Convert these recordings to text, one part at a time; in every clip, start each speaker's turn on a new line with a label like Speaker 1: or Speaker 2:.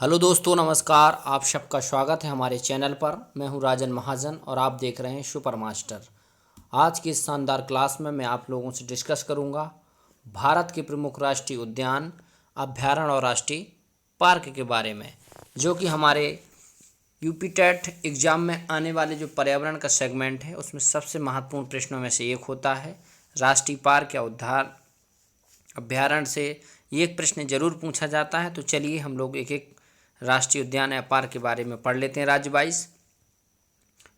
Speaker 1: Hello दोस्तों, नमस्कार। आप सबका स्वागत है हमारे चैनल पर। मैं हूं राजन महाजन और आप देख रहे हैं सुपर मास्टर। आज की इस शानदार क्लास में मैं आप लोगों से डिस्कस करूंगा भारत के प्रमुख राष्ट्रीय उद्यान, अभ्यारण्य और राष्ट्रीय पार्क के बारे में, जो कि हमारे यूपी टेट एग्ज़ाम में आने वाले जो पर्यावरण का सेगमेंट है उसमें सबसे महत्वपूर्ण प्रश्नों में से एक होता है। राष्ट्रीय पार्क या उद्यान अभ्यारण्य से एक प्रश्न जरूर पूछा जाता है। तो चलिए हम लोग एक एक राष्ट्रीय उद्यान या पार्क के बारे में पढ़ लेते हैं राज्य वाइज।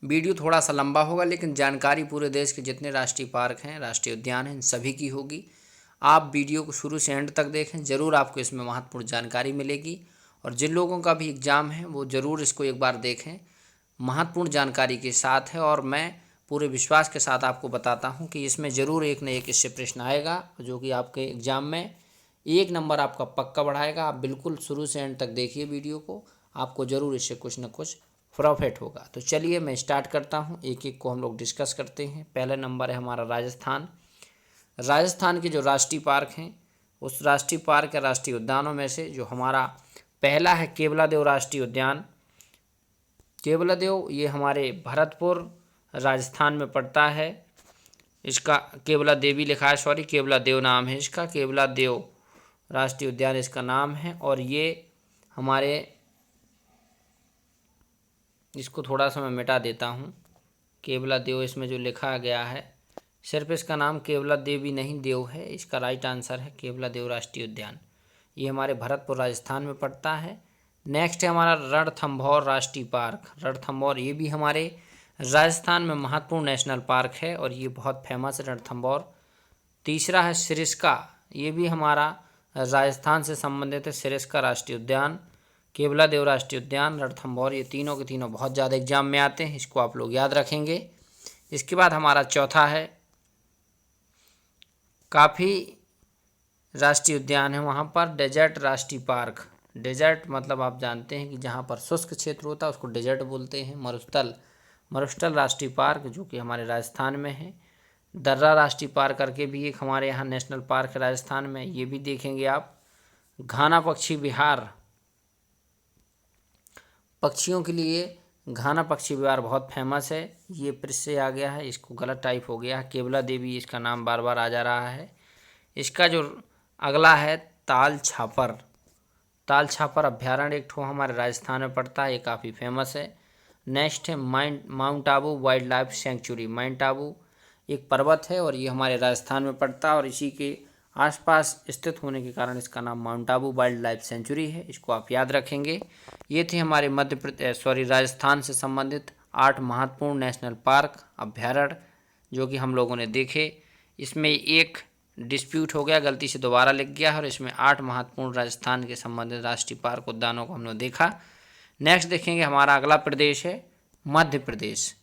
Speaker 1: वीडियो थोड़ा सा लंबा होगा, लेकिन जानकारी पूरे देश के जितने राष्ट्रीय पार्क हैं, राष्ट्रीय उद्यान हैं, इन सभी की होगी। आप वीडियो को शुरू से एंड तक देखें, ज़रूर आपको इसमें महत्वपूर्ण जानकारी मिलेगी। और जिन लोगों का भी एग्ज़ाम है वो ज़रूर इसको एक बार देखें, महत्वपूर्ण जानकारी के साथ है। और मैं पूरे विश्वास के साथ आपको बताता हूँ कि इसमें ज़रूर एक न एक इससे प्रश्न आएगा, जो कि आपके एग्ज़ाम में एक नंबर आपका पक्का बढ़ाएगा। आप बिल्कुल शुरू से एंड तक देखिए वीडियो को, आपको ज़रूर इससे कुछ न कुछ प्रॉफिट होगा। तो चलिए मैं स्टार्ट करता हूँ, एक एक को हम लोग डिस्कस करते हैं। पहला नंबर है हमारा राजस्थान। राजस्थान के जो राष्ट्रीय पार्क हैं, उस राष्ट्रीय पार्क या राष्ट्रीय उद्यानों में से जो हमारा पहला है केवलादेव राष्ट्रीय उद्यान। केवलादेव ये हमारे भरतपुर राजस्थान में पड़ता है। इसका केवला देवी लिखा है, सॉरी केवलादेव नाम है इसका, केवलादेव राष्ट्रीय उद्यान इसका नाम है। और ये हमारे, इसको थोड़ा सा मैं मिटा देता हूँ, केवलादेव इसमें जो लिखा गया है, सिर्फ इसका नाम केवलादेवी नहीं देव है। इसका राइट आंसर है केवलादेव राष्ट्रीय उद्यान। ये हमारे भरतपुर राजस्थान में पड़ता है। नेक्स्ट है हमारा रणथंभौर राष्ट्रीय पार्क। रणथंभौर ये भी हमारे राजस्थान में महत्वपूर्ण नेशनल पार्क है और ये बहुत फेमस है रणथंभौर। तीसरा है सिरिस्का, ये भी हमारा राजस्थान से संबंधित है। सिरिस्का राष्ट्रीय उद्यान, केवलादेव राष्ट्रीय उद्यान, रणथंभौर, ये तीनों के तीनों बहुत ज़्यादा एग्जाम में आते हैं, इसको आप लोग याद रखेंगे। इसके बाद हमारा चौथा है, काफ़ी राष्ट्रीय उद्यान है वहाँ पर, डेजर्ट राष्ट्रीय पार्क। डेजर्ट मतलब आप जानते हैं कि जहाँ पर शुष्क क्षेत्र होता है उसको डेजर्ट बोलते हैं। मरुस्थल, मरुस्थल राष्ट्रीय पार्क जो कि हमारे राजस्थान में है। दर्रा राष्ट्रीय पार्क करके भी एक हमारे यहाँ नेशनल पार्क है राजस्थान में, ये भी देखेंगे आप। घाना पक्षी विहार, पक्षियों के लिए घाना पक्षी विहार बहुत फेमस है। ये फिर से आ गया है, इसको गलत टाइप हो गया है, केवला देवी इसका नाम बार बार आ जा रहा है। इसका जो अगला है ताल छापर। ताल छापर अभ्यारण्य एक ठो हमारे राजस्थान में पड़ता है, ये काफ़ी फेमस है। नेक्स्ट है mount Abu wild life sanctuary. Mount Abu एक पर्वत है और ये हमारे राजस्थान में पड़ता है और इसी के आसपास स्थित होने के कारण इसका नाम mount Abu wild life sanctuary है, इसको आप याद रखेंगे। ये थे हमारे मध्य प्रदेश राजस्थान से संबंधित 8 महत्वपूर्ण नेशनल पार्क अभ्यारण्य जो कि हम लोगों ने देखे। इसमें एक डिस्प्यूट हो गया, गलती से दोबारा लिख गया है, और इसमें 8 महत्वपूर्ण राजस्थान के संबंधित राष्ट्रीय पार्क उद्यानों को हमने देखा। नेक्स्ट देखेंगे हमारा अगला प्रदेश है मध्य प्रदेश।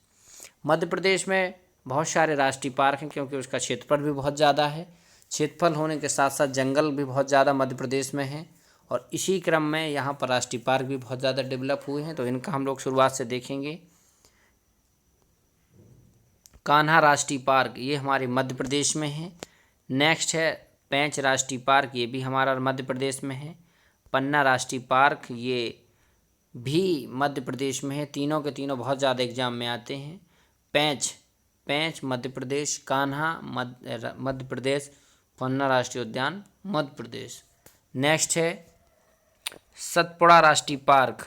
Speaker 1: मध्य प्रदेश में बहुत सारे राष्ट्रीय पार्क हैं क्योंकि उसका क्षेत्रफल भी बहुत ज़्यादा है। क्षेत्रफल होने के साथ साथ जंगल भी बहुत ज़्यादा मध्य प्रदेश में है और इसी क्रम में यहाँ पर राष्ट्रीय पार्क भी बहुत ज़्यादा डेवलप हुए हैं। तो इनका हम लोग शुरुआत से देखेंगे। कान्हा राष्ट्रीय पार्क ये हमारे मध्य प्रदेश में है। नेक्स्ट है पेंच राष्ट्रीय पार्क, ये भी हमारा मध्य प्रदेश में है। पन्ना राष्ट्रीय पार्क ये भी मध्य प्रदेश में है। तीनों के तीनों बहुत ज़्यादा एग्जाम में आते हैं। पेंच मध्य प्रदेश, कान्हा मध्य प्रदेश, पन्ना राष्ट्रीय उद्यान मध्य प्रदेश। नेक्स्ट है सतपुड़ा राष्ट्रीय पार्क।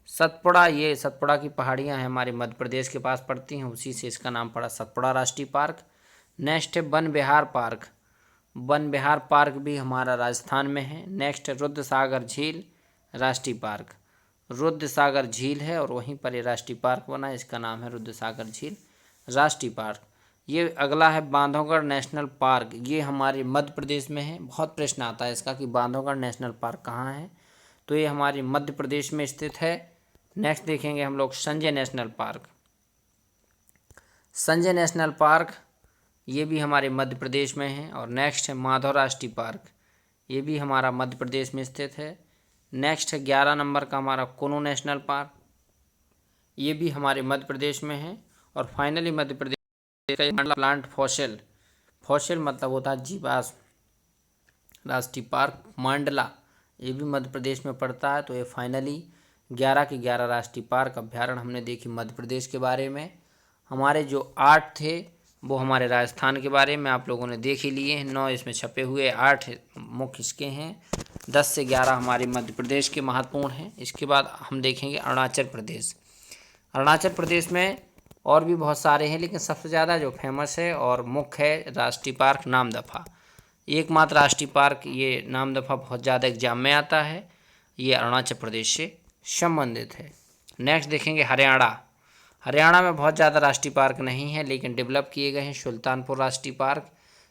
Speaker 1: सतपुड़ा, ये सतपुड़ा की पहाड़ियाँ हैं हमारे मध्य प्रदेश के पास पड़ती हैं, उसी से इसका नाम पड़ा सतपुड़ा राष्ट्रीय पार्क। नेक्स्ट है वन विहार पार्क। वन विहार पार्क भी हमारा राजस्थान में है। नेक्स्ट है रुद्र सागर झील राष्ट्रीय पार्क। रुद्र सागर झील है और वहीं पर ये राष्ट्रीय पार्क बना है, इसका नाम है रुद्र सागर झील राष्ट्रीय पार्क। ये अगला है बांधवगढ़ नेशनल पार्क, ये हमारे मध्य प्रदेश में है। बहुत प्रश्न आता है इसका कि बांधवगढ़ नेशनल पार्क कहाँ है, तो ये हमारे मध्य प्रदेश में स्थित है। नेक्स्ट देखेंगे हम लोग Sanjay national park. Sanjay national park ये भी हमारे मध्य प्रदेश में है। और नेक्स्ट है माधव राष्ट्रीय पार्क, ये भी हमारा मध्य प्रदेश में स्थित है। नेक्स्ट है 11 नंबर का हमारा कुनो नेशनल पार्क, ये भी हमारे मध्य प्रदेश में है। और फाइनली मध्य प्रदेश का प्लांट फॉसिल, फॉसिल मतलब होता है जीवाश्म राष्ट्रीय पार्क मांडला, ये भी मध्य प्रदेश में पड़ता है। तो ये फाइनली 11 के 11 राष्ट्रीय पार्क अभ्यारण्य हमने देखी मध्य प्रदेश के बारे में। हमारे जो 8 थे वो हमारे राजस्थान के बारे में आप लोगों ने देख ही लिए हैं। 9 इसमें छपे हुए, 8 मुख्य इसके हैं, 10 से 11 हमारे मध्य प्रदेश के महत्वपूर्ण हैं। इसके बाद हम देखेंगे अरुणाचल प्रदेश। अरुणाचल प्रदेश में और भी बहुत सारे हैं, लेकिन सबसे ज़्यादा जो फेमस है और मुख्य है राष्ट्रीय पार्क नामदफा। एकमात्र राष्ट्रीय पार्क ये नामदफा बहुत ज़्यादा एग्जाम में आता है। ये अरुणाचल प्रदेश से संबंधित है। नेक्स्ट देखेंगे हरियाणा। हरियाणा में बहुत ज़्यादा राष्ट्रीय पार्क नहीं है, लेकिन डेवलप किए गए हैं। सुल्तानपुर राष्ट्रीय पार्क,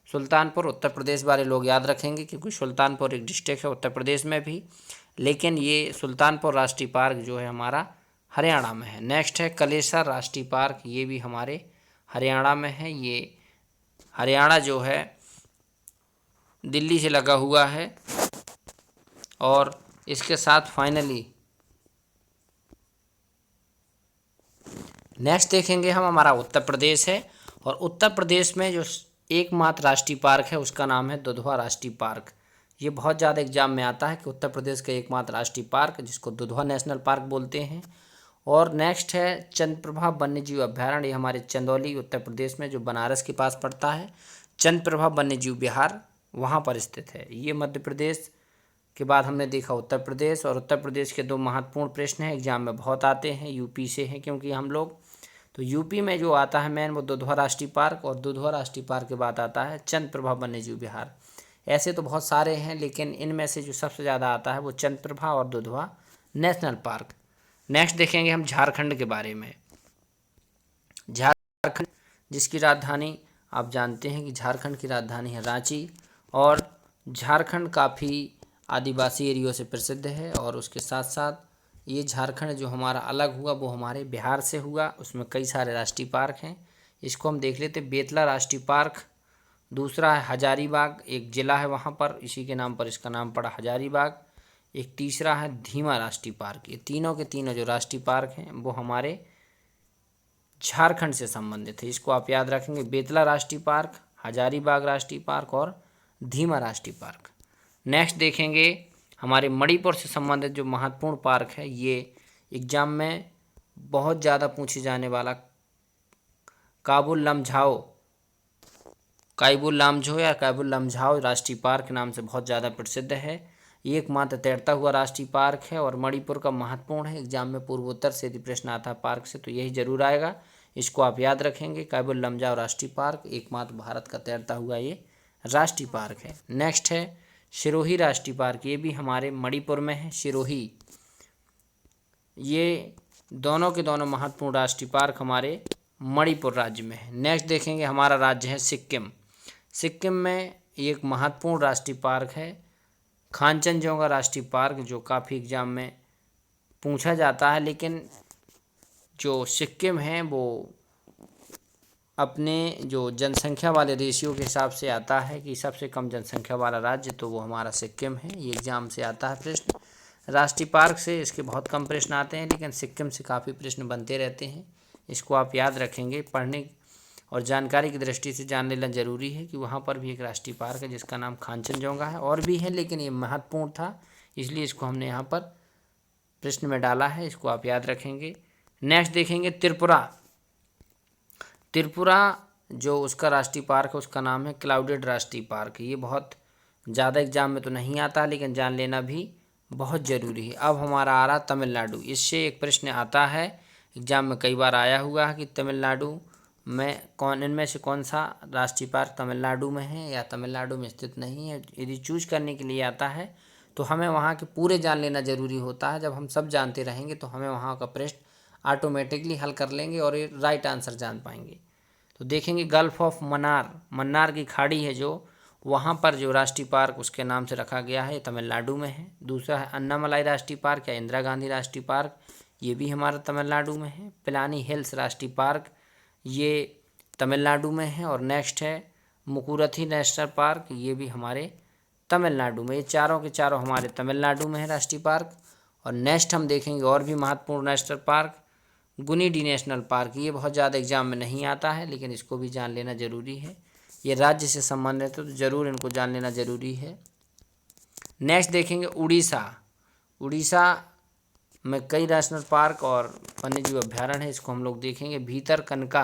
Speaker 1: सुल्तानपुर उत्तर प्रदेश वाले लोग याद रखेंगे क्योंकि सुल्तानपुर एक डिस्ट्रिक्ट है उत्तर प्रदेश में भी, लेकिन ये सुल्तानपुर राष्ट्रीय पार्क जो है हमारा हरियाणा में है। नेक्स्ट है कलेसर राष्ट्रीय पार्क, ये भी हमारे हरियाणा में है। ये हरियाणा जो है दिल्ली से लगा हुआ है। और इसके साथ फाइनली नेक्स्ट देखेंगे हम हमारा उत्तर प्रदेश है। और उत्तर प्रदेश में जो एकमात्र राष्ट्रीय पार्क है उसका नाम है दुधवा राष्ट्रीय पार्क। ये बहुत ज़्यादा एग्जाम में आता है कि उत्तर प्रदेश का एकमात्र राष्ट्रीय पार्क जिसको दुधवा नेशनल पार्क बोलते हैं। और नेक्स्ट है चंद्रप्रभा वन्यजीव अभ्यारण्य। ये हमारे चंदौली उत्तर प्रदेश में जो बनारस के पास पड़ता है, चंद्रप्रभा वन्यजीव विहार वहाँ पर स्थित है। ये मध्य प्रदेश के बाद हमने देखा उत्तर प्रदेश। और उत्तर प्रदेश के 2 महत्वपूर्ण प्रश्न हैं, एग्जाम में बहुत आते हैं, यूपी से हैं क्योंकि हम लोग। तो यूपी में जो आता है मेन वो दुधवा राष्ट्रीय पार्क, और दुधवा राष्ट्रीय पार्क के बाद आता है चंद्रप्रभा वन्यजीव विहार। ऐसे तो बहुत सारे हैं, लेकिन इनमें से जो सबसे ज़्यादा आता है वो चंद्रप्रभा और दुधवा नेशनल पार्क। नेक्स्ट देखेंगे हम झारखंड के बारे में। झारखंड जिसकी राजधानी आप जानते हैं कि झारखंड की राजधानी है रांची। और झारखंड काफ़ी आदिवासी एरियो से प्रसिद्ध है। और उसके साथ साथ ये झारखंड जो हमारा अलग हुआ वो हमारे बिहार से हुआ। उसमें कई सारे राष्ट्रीय पार्क हैं, इसको हम देख लेते। बेतला राष्ट्रीय पार्क, दूसरा है हजारीबाग, एक ज़िला है वहाँ पर, इसी के नाम पर इसका नाम पड़ा हजारीबाग। एक तीसरा है धीमा राष्ट्रीय पार्क। ये तीनों के तीनों जो राष्ट्रीय पार्क हैं वो हमारे झारखंड से संबंधित है। इसको आप याद रखेंगे, बेतला राष्ट्रीय पार्क, हजारीबाग राष्ट्रीय पार्क और धीमा राष्ट्रीय पार्क। नेक्स्ट देखेंगे हमारे मणिपुर से संबंधित जो महत्वपूर्ण पार्क है। ये एग्जाम में बहुत ज़्यादा पूछे जाने वाला काबुल लमझाओ या काबुल लमझाओ राष्ट्रीय पार्क नाम से बहुत ज़्यादा प्रसिद्ध है। ये एकमात्र तैरता हुआ राष्ट्रीय पार्क है और मणिपुर का महत्वपूर्ण है। एग्जाम में पूर्वोत्तर से यदि प्रश्न आता है पार्क से तो यही जरूर आएगा, इसको आप याद रखेंगे। काबुल लमझाओ राष्ट्रीय पार्क एकमात्र भारत का तैरता हुआ ये राष्ट्रीय पार्क है। नेक्स्ट है सिरोही राष्ट्रीय पार्क, ये भी हमारे मणिपुर में है। सिरोही, ये दोनों के दोनों महत्वपूर्ण राष्ट्रीय पार्क हमारे मणिपुर राज्य में है। नेक्स्ट देखेंगे हमारा राज्य है सिक्किम। सिक्किम में एक महत्वपूर्ण राष्ट्रीय पार्क है खांचनजोंगा राष्ट्रीय पार्क, जो काफ़ी एग्जाम में पूछा जाता है। लेकिन जो सिक्किम है वो अपने जो जनसंख्या वाले रेशियो के हिसाब से आता है कि सबसे कम जनसंख्या वाला राज्य, तो वो हमारा सिक्किम है। ये एग्जाम से आता है प्रश्न। राष्ट्रीय पार्क से इसके बहुत कम प्रश्न आते हैं, लेकिन सिक्किम से काफ़ी प्रश्न बनते रहते हैं। इसको आप याद रखेंगे। पढ़ने और जानकारी की दृष्टि से जान लेना जरूरी है कि वहाँ पर भी एक राष्ट्रीय पार्क है जिसका नाम खांचनजोंगा है। और भी है, लेकिन ये महत्वपूर्ण था इसलिए इसको हमने यहाँ पर प्रश्न में डाला है, इसको आप याद रखेंगे। नेक्स्ट देखेंगे त्रिपुरा। त्रिपुरा जो उसका राष्ट्रीय पार्क है उसका नाम है क्लाउडेड राष्ट्रीय पार्क। ये बहुत ज़्यादा एग्जाम में तो नहीं आता, लेकिन जान लेना भी बहुत ज़रूरी है। अब हमारा आ रहा तमिलनाडु। इससे एक प्रश्न आता है, एग्जाम में कई बार आया हुआ है कि तमिलनाडु में इनमें से कौन सा राष्ट्रीय पार्क तमिलनाडु में है या तमिलनाडु में स्थित नहीं है। यदि चूज करने के लिए आता है तो हमें वहाँ के पूरे जान लेना ज़रूरी होता है। जब हम सब जानते रहेंगे तो हमें वहाँ का प्रश्न ऑटोमेटिकली हल कर लेंगे और ये राइट आंसर जान पाएंगे। तो देखेंगे गल्फ ऑफ मन्नार की खाड़ी है जो, वहाँ पर जो राष्ट्रीय पार्क उसके नाम से रखा गया है, तमिलनाडु में है। दूसरा है अन्नामलाई राष्ट्रीय पार्क या इंदिरा गांधी राष्ट्रीय पार्क, ये भी हमारा तमिलनाडु में है। पिलानी हिल्स राष्ट्रीय पार्क, ये तमिलनाडु में है। और नेक्स्ट है मुकुरथी नेशनल पार्क, ये भी हमारे तमिलनाडु में। ये चारों के चारों हमारे तमिलनाडु में है राष्ट्रीय पार्क। और नेक्स्ट हम देखेंगे और भी महत्वपूर्ण नेशनल पार्क, गुनिडी नेशनल पार्क। ये बहुत ज़्यादा एग्जाम में नहीं आता है, लेकिन इसको भी जान लेना ज़रूरी है। ये राज्य से संबंधित है तो ज़रूर इनको जान लेना ज़रूरी है। नेक्स्ट देखेंगे उड़ीसा। उड़ीसा में कई नेशनल पार्क और वन्यजीव अभ्यारण्य है, इसको हम लोग देखेंगे। भीतरकनिका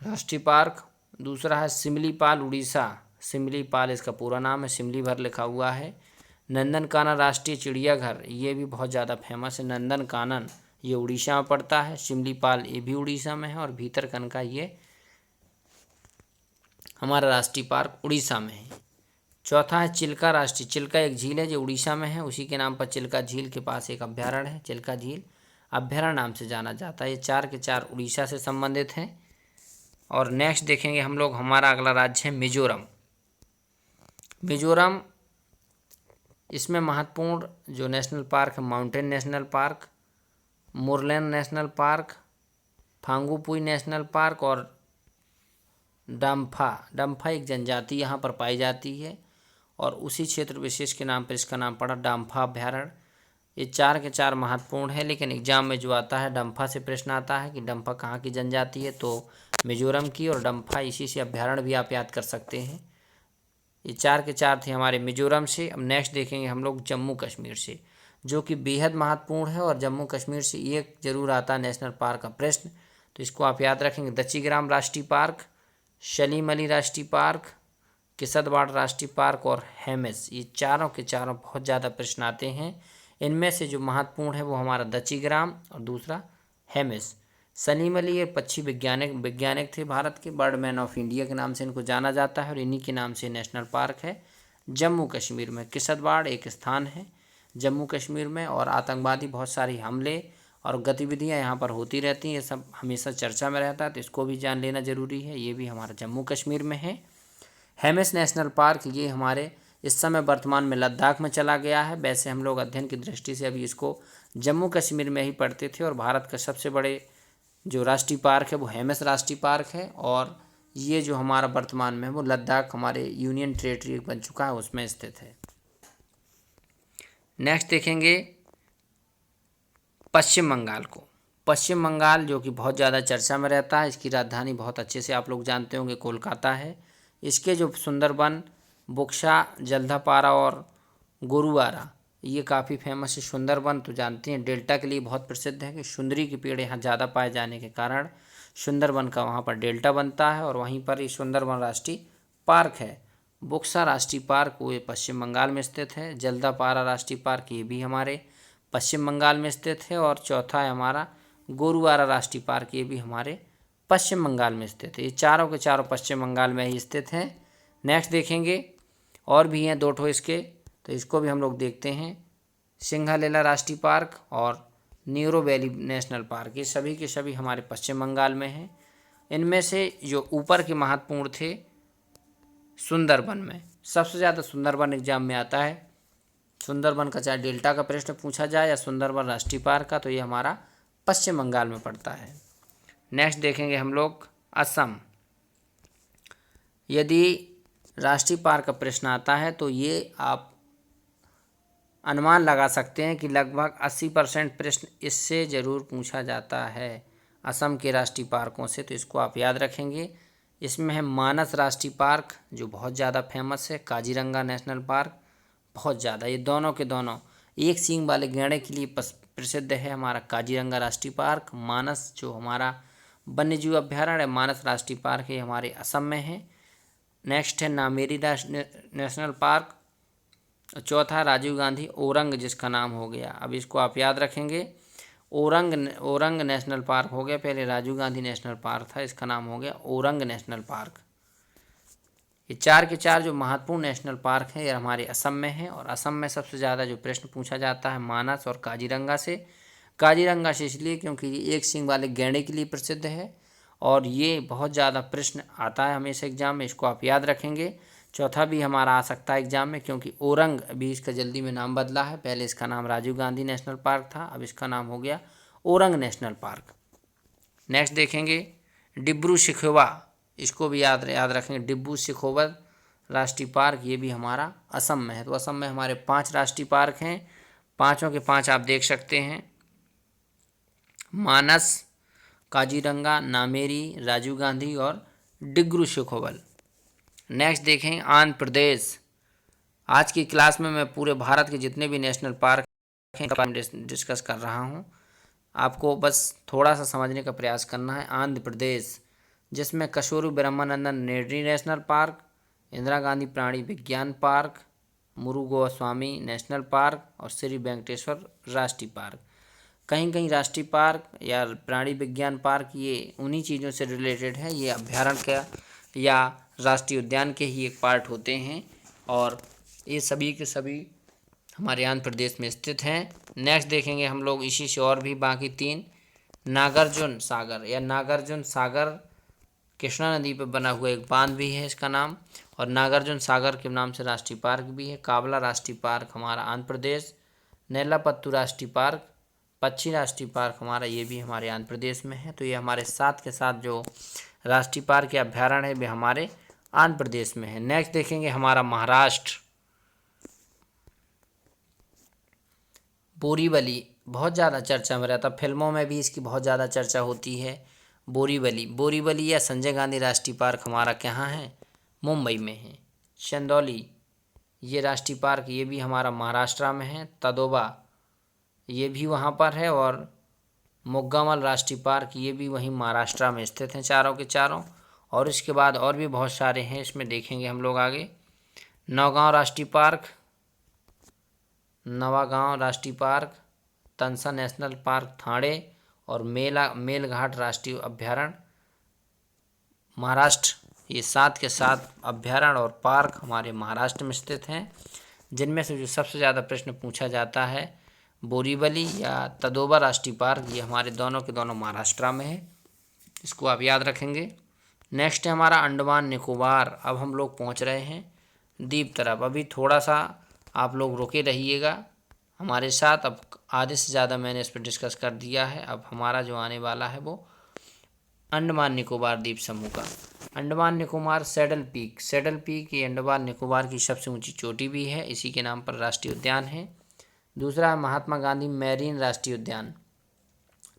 Speaker 1: राष्ट्रीय पार्क, दूसरा है सिमलीपाल उड़ीसा, सिमलीपाल इसका पूरा नाम है, सिमली भर लिखा हुआ है। नंदनकानन राष्ट्रीय चिड़ियाघर, ये भी बहुत ज़्यादा फेमस है। नंदनकानन ये उड़ीसा में पड़ता है, सिमलीपाल ये भी उड़ीसा में है, और भीतरकनिका ये हमारा राष्ट्रीय पार्क उड़ीसा में है। चौथा है चिल्का राष्ट्रीय, चिल्का एक झील है जो उड़ीसा में है, उसी के नाम पर चिल्का झील के पास एक अभ्यारण्य है, चिल्का झील अभ्यारण्य नाम से जाना जाता है। ये चार के चार उड़ीसा से संबंधित हैं। और नेक्स्ट देखेंगे हम लोग, हमारा अगला राज्य है मिजोरम। मिजोरम, इसमें महत्वपूर्ण जो नेशनल पार्क है, mountain national park, Murlen national park, Phawngpui national park और डाम्फा एक जनजाति यहाँ पर पाई जाती है, और उसी क्षेत्र विशेष के नाम पर इसका नाम पड़ा डाम्फा अभ्यारण्य। ये चार के चार महत्वपूर्ण है, लेकिन एग्जाम में जो आता है डम्फा से प्रश्न आता है कि डम्फा कहाँ की जनजाति है, तो मिजोरम की, और डम्फा इसी से अभ्यारण्य भी आप याद कर सकते हैं। ये चार के चार थे हमारे मिजोरम से। अब नेक्स्ट देखेंगे हम लोग जम्मू कश्मीर से, जो कि बेहद महत्वपूर्ण है, और जम्मू कश्मीर से एक जरूर आता है नेशनल पार्क का प्रश्न, तो इसको आप याद रखेंगे। दच्चीग्राम राष्ट्रीय पार्क, सलीम अली राष्ट्रीय पार्क, किसतवाड़ राष्ट्रीय पार्क और हेमिस, ये चारों के चारों बहुत ज़्यादा प्रश्न आते हैं। इनमें से जो महत्वपूर्ण है वो हमारा दच्चीग्राम और दूसरा हेमिस। सलीम अली ये पक्षी वैज्ञानिक थे भारत के, बर्डमैन ऑफ इंडिया के नाम से इनको जाना जाता है, और इन्हीं के नाम से नेशनल पार्क है जम्मू कश्मीर में। किसतवाड़ एक स्थान है जम्मू कश्मीर में, और आतंकवादी बहुत सारी हमले और गतिविधियां यहाँ पर होती रहती हैं, ये सब हमेशा चर्चा में रहता है, तो इसको भी जान लेना जरूरी है। ये भी हमारा जम्मू कश्मीर में है। हेमिस नेशनल पार्क, ये हमारे इस समय वर्तमान में लद्दाख में चला गया है। वैसे हम लोग अध्ययन की दृष्टि से अभी इसको जम्मू कश्मीर में ही पढ़ते थे, और भारत का सबसे बड़े जो राष्ट्रीय पार्क है वो हेमिस राष्ट्रीय पार्क है, और ये जो हमारा वर्तमान में है वो लद्दाख हमारे यूनियन टेरेटरी बन चुका है, उसमें स्थित है। नेक्स्ट देखेंगे पश्चिम बंगाल को। पश्चिम बंगाल जो कि बहुत ज़्यादा चर्चा में रहता है, इसकी राजधानी बहुत अच्छे से आप लोग जानते होंगे कोलकाता है। इसके जो सुंदरबन, बुक्सा, जल्दापारा और गोरुवारा, ये काफ़ी फेमस है। सुंदरबन तो जानते हैं डेल्टा के लिए बहुत प्रसिद्ध है, कि सुंदरी के पेड़ यहाँ ज़्यादा पाए जाने के कारण सुंदरबन का वहाँ पर डेल्टा बनता है, और वहीं पर ही सुंदरबन राष्ट्रीय पार्क है। बुक्सा राष्ट्रीय पार्क वो ये पश्चिम बंगाल में स्थित है। जल्दापारा राष्ट्रीय पार्क ये भी हमारे पश्चिम बंगाल में स्थित है, और चौथा है हमारा गोरुवारा राष्ट्रीय पार्क, ये भी हमारे पश्चिम बंगाल में स्थित है। ये चारों के चारों पश्चिम बंगाल में ही स्थित हैं। नेक्स्ट देखेंगे, और भी हैं दो ठो इसके, तो इसको भी हम लोग देखते हैं। सिंघालीला राष्ट्रीय पार्क और नीरो वैली नेशनल पार्क, ये सभी के सभी हमारे पश्चिम बंगाल में हैं। इनमें से जो ऊपर के महत्वपूर्ण थे, सुंदरबन में सबसे ज़्यादा सुंदरबन एग्जाम में आता है। सुंदरबन का चाहे डेल्टा का प्रश्न पूछा जाए या सुंदरबन राष्ट्रीय पार्क का, तो ये हमारा पश्चिम बंगाल में पड़ता है। नेक्स्ट देखेंगे हम लोग असम। यदि राष्ट्रीय पार्क का प्रश्न आता है तो ये आप अनुमान लगा सकते हैं कि लगभग 80% प्रश्न इससे ज़रूर पूछा जाता है, असम के राष्ट्रीय पार्कों से, तो इसको आप याद रखेंगे। इसमें है मानस राष्ट्रीय पार्क जो बहुत ज़्यादा फेमस है, काजीरंगा नेशनल पार्क बहुत ज़्यादा, ये दोनों के दोनों एक सींग वाले गैंडे के लिए प्रसिद्ध है हमारा काजीरंगा राष्ट्रीय पार्क। मानस जो हमारा वन्यजीव अभ्यारण्य है, मानस राष्ट्रीय पार्क है, हमारे असम में है। नेक्स्ट है नामेरी नेशनल पार्क, चौथा राजीव गांधी ओरंग जिसका नाम हो गया, अब इसको आप याद रखेंगे। ओरंग नेशनल पार्क हो गया, पहले राजीव गांधी नेशनल पार्क था, इसका नाम हो गया ओरंग नेशनल पार्क। ये चार के चार जो महत्वपूर्ण नेशनल पार्क हैं ये हमारे असम में है, और असम में सबसे ज़्यादा जो प्रश्न पूछा जाता है मानस और काजीरंगा से। काजीरंगा से इसलिए क्योंकि ये एक सींग वाले गैंडे के लिए प्रसिद्ध है, और ये बहुत ज़्यादा प्रश्न आता है हमेशा एग्जाम में, इसको आप याद रखेंगे। चौथा भी हमारा आ सकता है एग्जाम में, क्योंकि ओरंग अभी इसका जल्दी में नाम बदला है, पहले इसका नाम राजीव गांधी नेशनल पार्क था, अब इसका नाम हो गया ओरंग नेशनल पार्क। नेक्स्ट देखेंगे डिब्रू सैखोवा, इसको भी याद रखेंगे, डिब्रू सैखोवा राष्ट्रीय पार्क, ये भी हमारा असम में है। तो असम में हमारे 5 राष्ट्रीय पार्क हैं, पाँचों के 5 आप देख सकते हैं, मानस, काजीरंगा, नामेरी, राजीव गांधी और डिब्रू सैखोवा। नेक्स्ट देखें आंध्र प्रदेश। आज की क्लास में मैं पूरे भारत के जितने भी नेशनल पार्क हैं डिस्कस कर रहा हूँ। आपको बस थोड़ा सा समझने का प्रयास करना है। आंध्र प्रदेश, जिसमें Kasu Brahmananda national national park, Indira Gandhi प्राणी विज्ञान पार्क, मुरुगोस्वामी नेशनल पार्क और श्री वेंकटेश्वर राष्ट्रीय पार्क। कहीं कहीं राष्ट्रीय पार्क या प्राणी विज्ञान पार्क ये उन्हीं चीज़ों से रिलेटेड है, ये अभ्यारण्य का या राष्ट्रीय उद्यान के ही एक पार्ट होते हैं और ये सभी के सभी हमारे आंध्र प्रदेश में स्थित हैं। नेक्स्ट देखेंगे हम लोग इसी से और भी बाकी 3। नागार्जुन सागर या नागार्जुन सागर कृष्णा नदी पर बना हुआ एक बांध भी है इसका नाम, और नागार्जुन सागर के नाम से राष्ट्रीय पार्क भी है। कावला राष्ट्रीय पार्क हमारा आंध्र प्रदेश, नेल्लापत्तू राष्ट्रीय पार्क, पक्षी राष्ट्रीय पार्क हमारा ये भी हमारे आंध्र प्रदेश में है। तो ये हमारे साथ के साथ जो राष्ट्रीय पार्क या अभ्यारण्य है वे हमारे आंध्र प्रदेश में है। नेक्स्ट देखेंगे हमारा महाराष्ट्र। बोरीवली बहुत ज़्यादा चर्चा में रहता, फिल्मों में भी इसकी बहुत ज़्यादा चर्चा होती है। बोरीवली या संजय गांधी राष्ट्रीय पार्क हमारा कहाँ है? मुंबई में है। चंदौली ये राष्ट्रीय पार्क ये भी हमारा महाराष्ट्र में है। तदोबा ये भी वहाँ पर है और मुग्गामल राष्ट्रीय पार्क ये भी वहीं महाराष्ट्र में स्थित हैं चारों के चारों। और इसके बाद और भी बहुत सारे हैं, इसमें देखेंगे हम लोग आगे। नौगांव राष्ट्रीय पार्क, नवागांव राष्ट्रीय park, Tansa national park Thane और मेलघाट राष्ट्रीय अभ्यारण्य महाराष्ट्र। ये 7 के 7 अभ्यारण्य और पार्क हमारे महाराष्ट्र में स्थित हैं, जिनमें से जो सबसे ज़्यादा प्रश्न पूछा जाता है बोरीवली या तदोबा राष्ट्रीय पार्क, ये हमारे दोनों के दोनों महाराष्ट्र में है। इसको आप याद रखेंगे। नेक्स्ट है हमारा अंडमान निकोबार। अब हम लोग पहुंच रहे हैं द्वीप तरफ। अभी थोड़ा सा आप लोग रुके रहिएगा हमारे साथ। अब आधे से ज़्यादा मैंने इस पर डिस्कस कर दिया है। अब हमारा जो आने वाला है वो अंडमान निकोबार द्वीप समूह का। अंडमान निकोबार सैडल पीक ये अंडमान निकोबार की सबसे ऊंची चोटी भी है, इसी के नाम पर राष्ट्रीय उद्यान है। दूसरा है महात्मा गांधी मैरीन राष्ट्रीय उद्यान।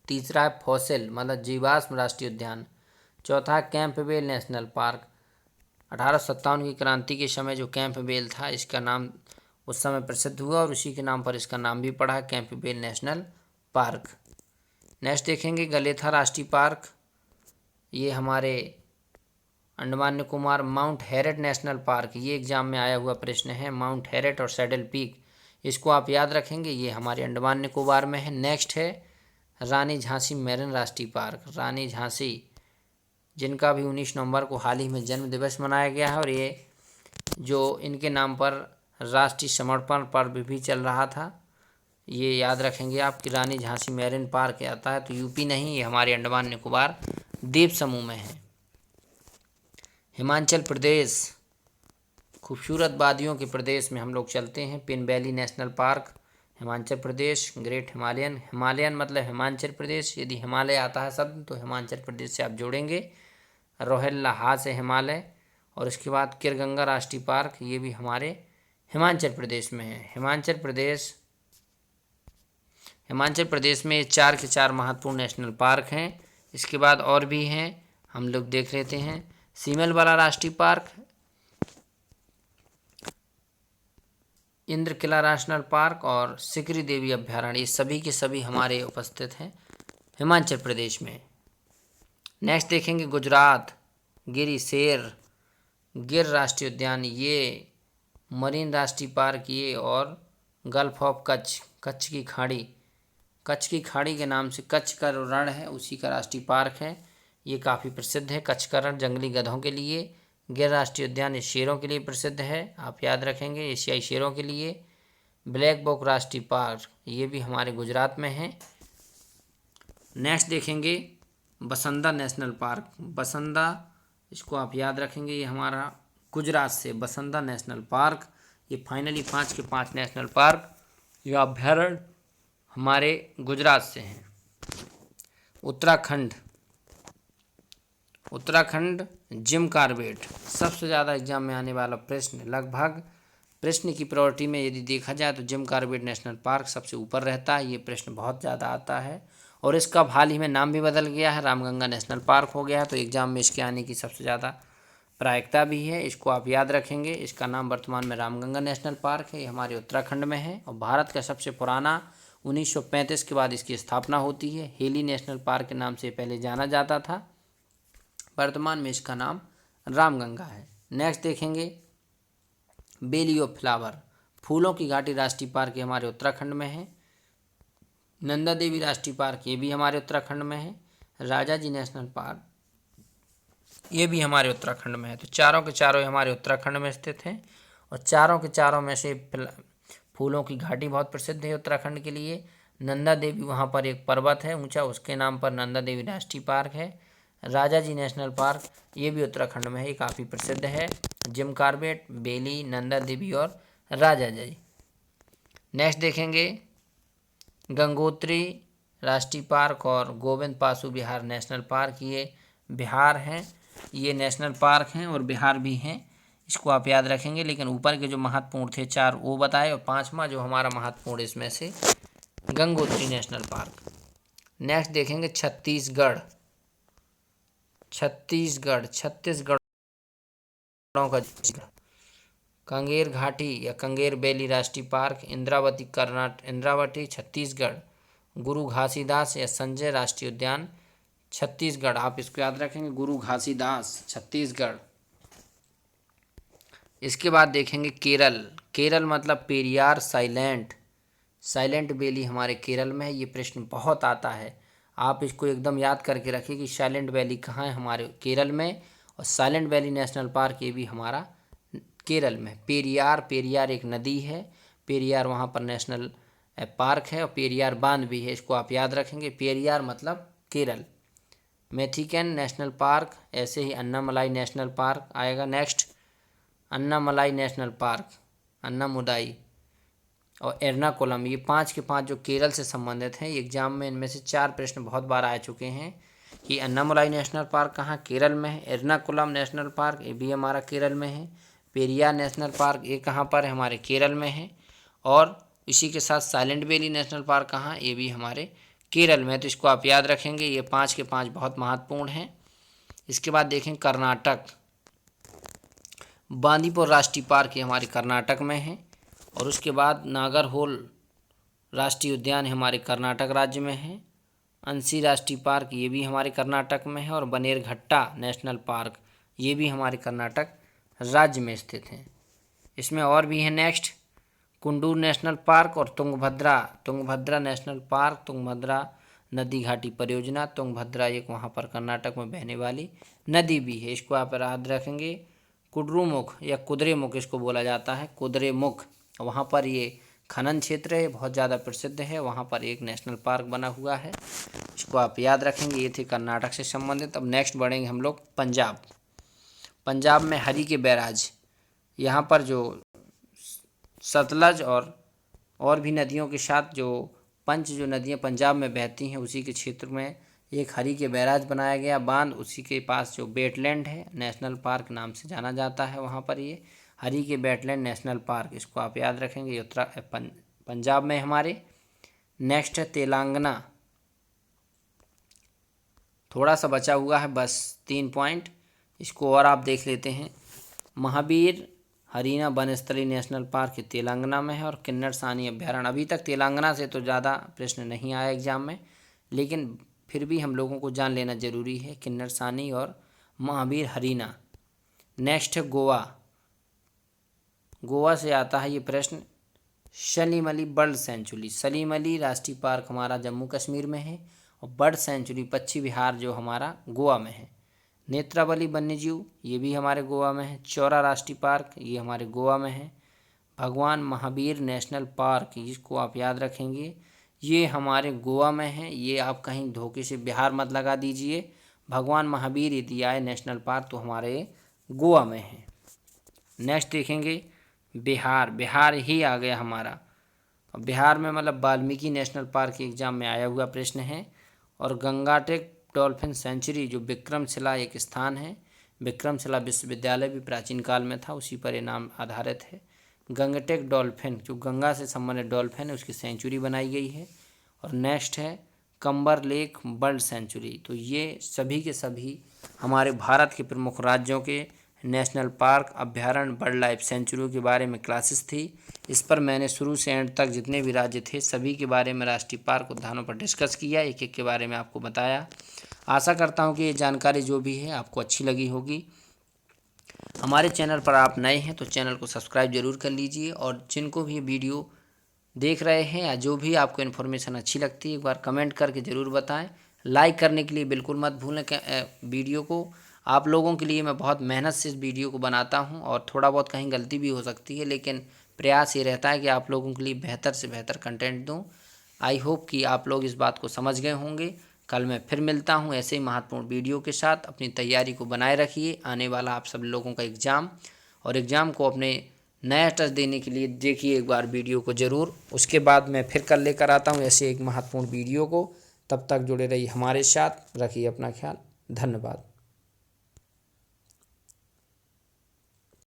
Speaker 1: तीसरा है फॉसिल मतलब जीवाश्म राष्ट्रीय उद्यान। चौथा है कैंपबेल नेशनल पार्क। 1857 की क्रांति के समय जो कैंपबेल था इसका नाम उस समय प्रसिद्ध हुआ और उसी के नाम पर इसका नाम भी पड़ा है कैंपबेल नेशनल पार्क। नेक्स्ट देखेंगे गलेथा राष्ट्रीय पार्क, ये हमारे Andaman Nicobar. Mount Harriet national park ये एग्जाम में आया हुआ प्रश्न है। माउंट हैरियट और सैडल पीक इसको आप याद रखेंगे, ये हमारे अंडमान निकोबार में है। नेक्स्ट है रानी झांसी मेरिन राष्ट्रीय पार्क। रानी झांसी जिनका भी 19 नवंबर को हाल ही में जन्म दिवस मनाया गया है और ये जो इनके नाम पर राष्ट्रीय समर्पण पर्व भी चल रहा था, ये याद रखेंगे आप कि रानी झांसी मेरिन पार्क आता है। तो यूपी नहीं, ये हमारे अंडमान निकोबार द्वीप समूह में है। हिमाचल प्रदेश, खूबसूरत वादियों के प्रदेश में हम लोग चलते हैं। Pin valley national park Himachal Pradesh. Great Himalayan मतलब हिमाचल प्रदेश, यदि हिमालय आता है शब्द तो हिमाचल प्रदेश से आप जोड़ेंगे। रोहिल्ला हाथ से हिमालय। और इसके बाद किरगंगा राष्ट्रीय पार्क ये भी हमारे हिमाचल प्रदेश में है। हिमाचल प्रदेश में 4 के 4 महत्वपूर्ण नेशनल पार्क हैं। इसके बाद और भी हैं, हम लोग देख लेते हैं। सीमलवाला राष्ट्रीय पार्क, इंद्र किला नेशनल पार्क और सिकरी देवी अभ्यारण्य, ये सभी के सभी हमारे उपस्थित हैं हिमाचल प्रदेश में। नेक्स्ट देखेंगे गुजरात, गिर राष्ट्रीय उद्यान ये, मरीन राष्ट्रीय पार्क ये, और गल्फ ऑफ कच्छ की खाड़ी के नाम से कच्छ का रण है उसी का राष्ट्रीय पार्क है। ये काफ़ी प्रसिद्ध है। कच्छ का रण जंगली गधों के लिए। गिर राष्ट्रीय उद्यान ये शेरों के लिए प्रसिद्ध है, आप याद रखेंगे, एशियाई शेरों के लिए। ब्लैक बॉक राष्ट्रीय पार्क ये भी हमारे गुजरात में है। नेक्स्ट देखेंगे बसंदा नेशनल पार्क। बसंदा इसको आप याद रखेंगे, ये हमारा गुजरात से बसंदा नेशनल पार्क। ये फाइनली 5 के 5 नेशनल पार्क या अभ्यारण्य हमारे गुजरात से हैं। उत्तराखंड जिम कॉर्बेट, सबसे ज़्यादा एग्जाम में आने वाला प्रश्न, लगभग प्रश्न की प्रायोरिटी में यदि देखा जाए तो जिम कॉर्बेट नेशनल पार्क सबसे ऊपर रहता है। ये प्रश्न बहुत ज़्यादा आता है और इसका हाल ही में नाम भी बदल गया है, रामगंगा नेशनल पार्क हो गया है। तो एग्जाम में इसके आने की सबसे ज़्यादा प्रायिकता भी है, इसको आप याद रखेंगे। इसका नाम वर्तमान में रामगंगा नेशनल पार्क है, ये हमारे उत्तराखंड में है और भारत का सबसे पुराना 1935 के बाद इसकी स्थापना होती है। हेली नेशनल पार्क के नाम से पहले जाना जाता था, वर्तमान में इसका नाम रामगंगा है। नेक्स्ट देखेंगे वैली ऑफ फ्लावर, फूलों की घाटी राष्ट्रीय पार्क ये हमारे उत्तराखंड में है। नंदा देवी राष्ट्रीय पार्क ये भी हमारे उत्तराखंड में है। राजा जी नेशनल पार्क ये भी हमारे उत्तराखंड में है। तो चारों के चारों हमारे उत्तराखंड में स्थित हैं और चारों के चारों में से फूलों की घाटी बहुत प्रसिद्ध है उत्तराखंड के लिए। नंदा देवी वहाँ पर एक पर्वत है ऊंचा, उसके नाम पर नंदा देवी राष्ट्रीय पार्क है। राजा जी नेशनल पार्क ये भी उत्तराखंड में है, ये काफ़ी प्रसिद्ध है। जिम कॉर्बेट, बेली, नंदा देवी और राजा जी। नेक्स्ट देखेंगे गंगोत्री राष्ट्रीय पार्क और गोविंद पाशु बिहार नेशनल पार्क, ये बिहार हैं, ये नेशनल पार्क हैं और बिहार भी हैं, इसको आप याद रखेंगे। लेकिन ऊपर के जो महत्वपूर्ण थे 4 वो बताए और 5वां जो हमारा महत्वपूर्ण इसमें से गंगोत्री नेशनल पार्क। नेक्स्ट देखेंगे छत्तीसगढ़ का कंगेर घाटी या कंगेर वैली राष्ट्रीय पार्क, इंद्रावती छत्तीसगढ़, गुरु घासीदास या संजय राष्ट्रीय उद्यान छत्तीसगढ़, आप इसको याद रखेंगे, गुरु घासीदास छत्तीसगढ़। इसके बाद देखेंगे केरल मतलब पेरियार साइलेंट वैली हमारे केरल में है। ये प्रश्न बहुत आता है, आप इसको एकदम याद करके रखिए कि साइलेंट वैली कहाँ है हमारे केरल में, और साइलेंट वैली नेशनल पार्क ये भी हमारा केरल में। पेरियार एक नदी है, पेरियार वहाँ पर नेशनल पार्क है और पेरियार बांध भी है, इसको आप याद रखेंगे। पेरियार मतलब केरल। मैथिकन नेशनल पार्क, ऐसे ही अन्नामलाई नेशनल पार्क आएगा। नेक्स्ट अन्नामलाई नेशनल पार्क, अन्नामुदाई और एर्नाकुलम, ये 5 के 5 जो केरल से संबंधित हैं। एग्जाम में इनमें से 4 प्रश्न बहुत बार आ चुके हैं कि अन्नामलाई नेशनल पार्क कहाँ, केरल में है। एर्नाकुलम नेशनल पार्क ये भी हमारा केरल में है। पेरियार नेशनल पार्क ये कहाँ पर है, हमारे केरल में है। और इसी के साथ साइलेंट वैली नेशनल पार्क कहाँ, ये भी हमारे केरल में है। तो इसको आप याद रखेंगे, ये 5 के 5 बहुत महत्वपूर्ण हैं। इसके बाद देखें कर्नाटक, बांदीपुर राष्ट्रीय पार्क ये हमारे कर्नाटक में है। और उसके बाद नागरहोल राष्ट्रीय उद्यान हमारे कर्नाटक राज्य में है। अंसी राष्ट्रीय पार्क ये भी हमारे कर्नाटक में है। और बनेरघट्टा नेशनल पार्क ये भी हमारे कर्नाटक राज्य में स्थित हैं। इसमें और भी है नेक्स्ट कुंडूर नेशनल पार्क और तुंगभद्रा नेशनल पार्क, तुंगभद्रा नदी घाटी परियोजना। तुंगभद्रा एक वहाँ पर कर्नाटक में बहने वाली नदी भी है, इसको आप याद रखेंगे। कुड्रुमुख या कुद्रेमुख इसको बोला जाता है, कुद्रेमुख, वहाँ पर ये खनन क्षेत्र है, बहुत ज़्यादा प्रसिद्ध है, वहाँ पर एक नेशनल पार्क बना हुआ है, इसको आप याद रखेंगे। ये थे कर्नाटक से संबंधित। अब नेक्स्ट बढ़ेंगे हम लोग पंजाब में हरी के बैराज, यहाँ पर जो सतलज और भी नदियों के साथ जो जो नदियाँ पंजाब में बहती हैं उसी के क्षेत्र में एक हरी के बैराज बनाया गया बांध, उसी के पास जो वेटलैंड है नेशनल पार्क नाम से जाना जाता है, वहाँ पर ये हरी के वेटलैंड नेशनल पार्क, इसको आप याद रखेंगे। ये पंजाब में हमारे। नेक्स्ट है तेलंगाना, थोड़ा सा बचा हुआ है बस 3 पॉइंट, इसको और आप देख लेते हैं। महावीर हरीना वनस्थली नेशनल पार्क तेलंगाना में है। और किन्नर सानी अभ्यारण्य, अभी तक तेलंगाना से तो ज़्यादा प्रश्न नहीं आया एग्जाम में, लेकिन फिर भी हम लोगों को जान लेना जरूरी है, किन्नर सानी और महावीर हरीना। नेक्स्ट है गोवा से आता है ये प्रश्न, सलीम अली बर्ड सेंचुरी, सलीम अली राष्ट्रीय पार्क हमारा जम्मू कश्मीर में है और बर्ड सेंचुरी पक्षी विहार जो हमारा गोवा में है। नेत्रावली वन्यजीव ये भी हमारे गोवा में है। चौरा राष्ट्रीय पार्क ये हमारे गोवा में है। भगवान महावीर नेशनल पार्क, इसको आप याद रखेंगे, ये हमारे गोवा में है। ये आप कहीं धोखे से बिहार मत लगा दीजिए, भगवान महावीर यदि आए नेशनल पार्क तो हमारे गोवा में है। नेक्स्ट देखेंगे बिहार ही आ गया हमारा, बिहार में मतलब वाल्मीकि नेशनल पार्क एग्जाम में आया हुआ प्रश्न है। और गंगाटेक डॉल्फिन सेंचुरी जो विक्रमशिला एक स्थान है, विक्रमशिला विश्वविद्यालय भी प्राचीन काल में था, उसी पर ये नाम आधारित है। गंगटेक डॉल्फिन जो गंगा से संबंधित डॉल्फिन है उसकी सेंचुरी बनाई गई है। और नेक्स्ट है कंबर लेक बर्ड सेंचुरी, तो ये सभी के सभी हमारे भारत के प्रमुख राज्यों के नेशनल पार्क, अभ्यारण्य, बर्ड लाइफ सेंचुरी के बारे में क्लासेस थी। इस पर मैंने शुरू से एंड तक जितने भी राज्य थे सभी के बारे में, राष्ट्रीय पार्क उद्यानों पर डिस्कस किया, एक एक के बारे में आपको बताया। आशा करता हूँ कि ये जानकारी जो भी है आपको अच्छी लगी होगी। हमारे चैनल पर आप नए हैं तो चैनल को सब्सक्राइब जरूर कर लीजिए, और जिनको भी ये वीडियो देख रहे हैं या जो भी आपको इन्फॉर्मेशन अच्छी लगती है एक बार कमेंट करके ज़रूर बताएं। लाइक करने के लिए बिल्कुल मत भूलें वीडियो को। आप लोगों के लिए मैं बहुत मेहनत से इस वीडियो को बनाता हूं, और थोड़ा बहुत कहीं गलती भी हो सकती है, लेकिन प्रयास ये रहता है कि आप लोगों के लिए बेहतर से बेहतर कंटेंट दूं। आई होप कि आप लोग इस बात को समझ गए होंगे। कल मैं फिर मिलता हूं ऐसे ही महत्वपूर्ण वीडियो के साथ। अपनी तैयारी को बनाए रखिए। आने वाला आप सब लोगों का एग्ज़ाम, और एग्ज़ाम को अपने नया टच देने के लिए देखिए एक बार वीडियो को ज़रूर। उसके बाद मैं फिर कल लेकर आता हूँ ऐसे एक महत्वपूर्ण वीडियो को। तब तक जुड़े रहिए हमारे साथ। रखिए अपना ख्याल। धन्यवाद।